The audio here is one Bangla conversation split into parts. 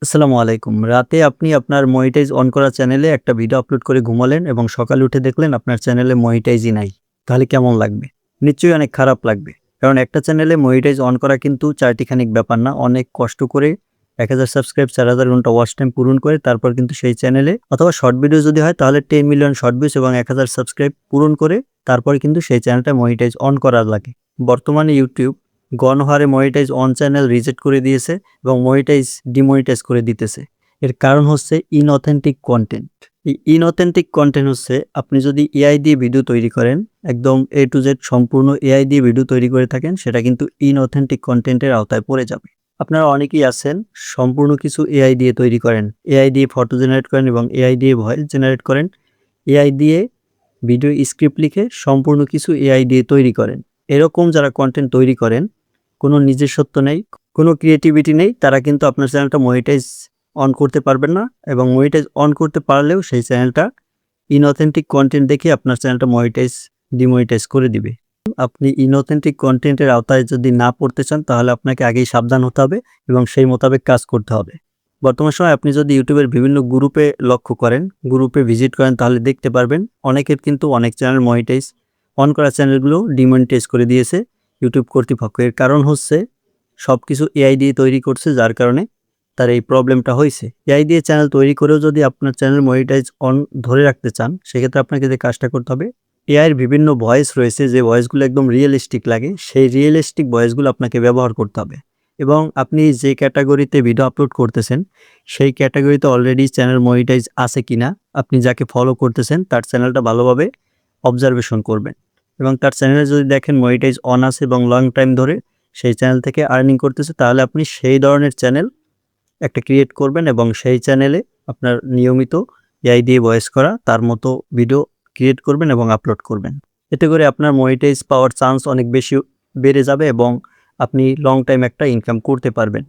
আসসালামু আলাইকুম। রাতে আপনি আপনার মনিটাইজ অন করা চ্যানেলে একটা ভিডিও আপলোড করে ঘুমালেন এবং সকালে উঠে দেখলেন আপনার চ্যানেলে মনিটাইজই নাই। তাহলে কেমন লাগবে? নিশ্চয়ই অনেক খারাপ লাগবে। কারণ একটা চ্যানেলে মনিটাইজ অন করা কিন্তু চারটিখানিক ব্যাপার না। অনেক কষ্ট করে ১,০০০ সাবস্ক্রাইব ৪,০০০ ঘন্টা ওয়াচ টাইম পূরণ করে তারপর কিন্তু সেই চ্যানেলে অথবা শর্ট ভিডিও যদি হয় তাহলে 10 মিলিয়ন শর্ট ভিউজ এবং ১,০০০ সাবস্ক্রাইব পূরণ করে তারপরে কিন্তু সেই চ্যানেলটা মনিটাইজ অন করা লাগে। বর্তমানে YouTube গণহারে মনিটাইজ অন চ্যানেল রিজেক্ট করে দিয়েছে এবং মনিটাইজ ডিমনিটাইজ করে দিতেছে। এর কারণ হচ্ছে ইনঅথেন্টিক কনটেন্ট। এই ইনঅথেন্টিক কনটেন্ট হচ্ছে আপনি যদি এআই দিয়ে ভিডিও তৈরি করেন, একদম A to Z সম্পূর্ণ এআই দিয়ে ভিডিও তৈরি করে থাকেন, সেটা কিন্তু ইনঅথেন্টিক কনটেন্টের আওতায় পড়ে যাবে। আপনারা অনেকেই আছেন সম্পূর্ণ কিছু এআই দিয়ে তৈরি করেন। এআই দিয়ে ফটো জেনারেট করেন এবং এআই দিয়ে ভয়েস জেনারেট করেন। এআই দিয়ে ভিডিও স্ক্রিপ্ট লিখে সম্পূর্ণ কিছু এআই দিয়ে তৈরি করেন। এরকম যারা কনটেন্ট তৈরি করেন, কোনো নিজস্বত্ব নেই, কোনো ক্রিয়েটিভিটি নেই, তারা কিন্তু আপনার চ্যানেলটা মনিটাইজ অন করতে পারবেন না এবং মনিটাইজ অন করতে পারলেও সেই চ্যানেলটা ইনঅথেন্টিক কনটেন্ট দেখে আপনার চ্যানেলটা মনিটাইজ ডিমনিটাইজ করে দিবে। আপনি ইনঅথেন্টিক কনটেন্টের আওতায় যদি না পড়তে চান তাহলে আপনাকে আগেই সাবধান হতে হবে এবং সেই মোতাবেক কাজ করতে হবে। বর্তমান সময়ে আপনি যদি ইউটিউবের বিভিন্ন গ্রুপে লক্ষ্য করেন, গ্রুপে ভিজিট করেন তাহলে দেখতে পারবেন অনেকের কিন্তু অনেক চ্যানেল মনিটাইজ অন করা চ্যানেলগুলো ডিমনিটাইজ করে দিয়েছে ইউটিউব কর্তৃপক্ষ। এর কারণ হচ্ছে সবকিছু এআই দিয়ে তৈরি করছে, যার কারণে তার এই প্রবলেমটা হইছে। এআই দিয়ে চ্যানেল তৈরি করেও যদি আপনার চ্যানেল মনিটাইজ অন ধরে রাখতে চান, সেক্ষেত্রে আপনাকে যে কাজটা করতে হবে, এআইয়ের বিভিন্ন ভয়েস রয়েছে যে ভয়েসগুলো একদম রিয়েলিস্টিক লাগে, সেই রিয়েলিস্টিক ভয়েসগুলো আপনাকে ব্যবহার করতে হবে এবং আপনি যে ক্যাটাগরিতে ভিডিও আপলোড করতেছেন সেই ক্যাটাগরিতে অলরেডি চ্যানেল মনিটাইজ আছে কিনা আপনি যাকে ফলো করতেছেন তার চ্যানেলটা ভালোভাবে অবজারভেশন করবেন এবং তার চ্যানেলে যদি দেখেন মনিটাইজ অন আছে এবং লং টাইম ধরে সেই চ্যানেল থেকে আর্নিং করতেছে, তাহলে আপনি সেই ধরনের চ্যানেল একটা ক্রিয়েট করবেন এবং সেই চ্যানেলে আপনার নিয়মিত এআই দিয়ে ভয়েস করা তার মতো ভিডিও ক্রিয়েট করবেন এবং আপলোড করবেন। এতে করে আপনার মনিটাইজ পাওয়ার চান্স অনেক বেশি বেড়ে যাবে এবং আপনি লং টাইম একটা ইনকাম করতে পারবেন।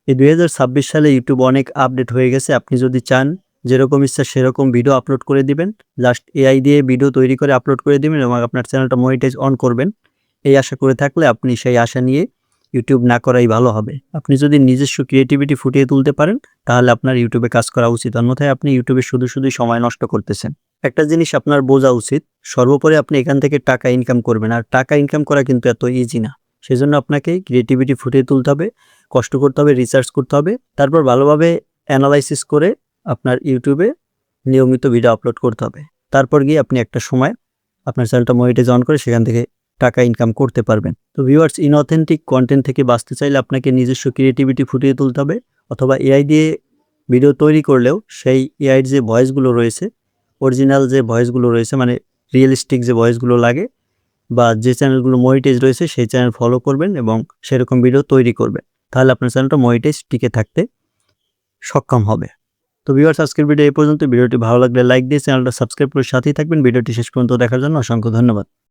এই 2026 সালে ইউটিউব অনেক আপডেট হয়ে গেছে। আপনি যদি চান যেরকম ইচ্ছা সেরকম ভিডিও আপলোড করে দিবেন, জাস্ট এআই দিয়ে ভিডিও তৈরি করে আপলোড করে দিবেন এবং আপনার চ্যানেলটা মনিটাইজ অন করবেন। এই আশা করে থাকলে আপনি সেই আশা নিয়ে ইউটিউব না করাই ভালো হবে। আপনি যদি নিজস্ব ক্রিয়েটিভিটি ফুটিয়ে তুলতে পারেন তাহলে আপনার ইউটিউবে কাজ করা উচিত, অন্যথায় আপনি ইউটিউবে শুধুই সময় নষ্ট করতেছেন। একটা জিনিস আপনার বোঝা উচিত, সর্বোপরি আপনি এখান থেকে টাকা ইনকাম করবেন, আর টাকা ইনকাম করা কিন্তু এত ইজি না। সেজন্য আপনাকে ক্রিয়েটিভিটি ফুটিয়ে তুলতে হবে, কষ্ট করতে হবে, রিসার্চ করতে হবে, তারপর ভালোভাবে অ্যানালাইসিস করে আপনার ইউটিউবে নিয়মিত ভিডিও আপলোড করতে হবে। তারপর গিয়ে আপনি একটা সময় আপনার চ্যানেলটা মনিটাইজ অন করে সেখান থেকে টাকা ইনকাম করতে পারবেন। তো ভিউয়ার্স, ইনঅথেন্টিক কন্টেন্ট থেকে বাঁচতে চাইলে আপনাকে নিজস্ব ক্রিয়েটিভিটি ফুটিয়ে তুলতে হবে, অথবা এআই দিয়ে ভিডিও তৈরি করলেও সেই এআইয়ের যে ভয়েসগুলো রয়েছে, অরিজিনাল যে ভয়েসগুলো রয়েছে, মানে রিয়েলিস্টিক যে ভয়েসগুলো লাগে বা যে চ্যানেলগুলো মনিটাইজ রয়েছে সেই চ্যানেল ফলো করবেন এবং সেরকম ভিডিও তৈরি করবেন। তাহলে আপনার চ্যানেলটা মনিটাইজ টিকে থাকতে সক্ষম হবে। তো ভিউয়ার্স, আজকের ভিডিও এই পর্যন্ত। ভিডিওটি ভালো লাগলে লাইক দিয়ে চ্যানেলটা সাবস্ক্রাইব করে সাথেই থাকবেন। ভিডিওটি শেষ পর্যন্ত দেখার জন্য অসংখ্য ধন্যবাদ।